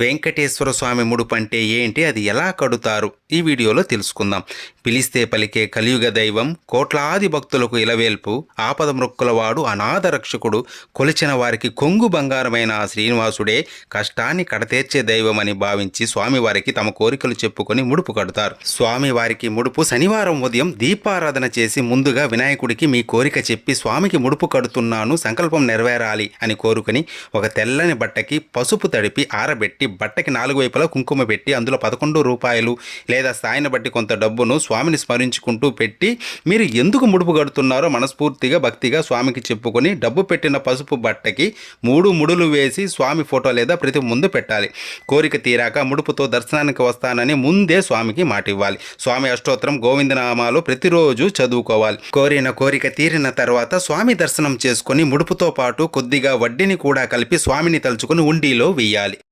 వెంకటేశ్వర స్వామి ముడుపు అంటే ఏంటి, అది ఎలా కడుతారు, ఈ వీడియోలో తెలుసుకుందాం. పిలిస్తే పలికే కలియుగ దైవం, కోట్లాది భక్తులకు ఇలవేల్పు, ఆపద మృక్కులవాడు, అనాథ రక్షకుడు, కొలిచిన వారికి కొంగు బంగారమైన ఆ శ్రీనివాసుడే కష్టాన్ని కడతీర్చే దైవం అని భావించి స్వామివారికి తమ కోరికలు చెప్పుకొని ముడుపు కడతారు. స్వామివారికి ముడుపు శనివారం ఉదయం దీపారాధన చేసి ముందుగా వినాయకుడికి మీ కోరిక చెప్పి స్వామికి ముడుపు కడుతున్నాను, సంకల్పం నెరవేరాలి అని కోరుకుని ఒక తెల్లని బట్టకి పసుపు తడిపి ఆరబెట్టి బట్టకి 4 వైపులా కుంకుమ పెట్టి అందులో 11 రూపాయలు లేదా స్థాయిని బట్టి కొంత డబ్బును స్వామిని స్మరించుకుంటూ పెట్టి మీరు ఎందుకు ముడుపు కడుతున్నారో మనస్ఫూర్తిగా భక్తిగా స్వామికి చెప్పుకొని డబ్బు పెట్టిన పసుపు బట్టకి 3 ముడులు వేసి స్వామి ఫోటో లేదా ప్రతి ముందు పెట్టాలి. కోరిక తీరాక ముడుపుతో దర్శనానికి వస్తానని ముందే స్వామికి మాట ఇవ్వాలి. స్వామి అష్టోత్తరం గోవిందనామాలు ప్రతిరోజు చదువుకోవాలి. కోరిన కోరిక తీరిన తర్వాత స్వామి దర్శనం చేసుకొని ముడుపుతో పాటు కొద్దిగా వడ్డీని కూడా కలిపి స్వామిని తలుచుకొని ఉండిలో వెయ్యాలి.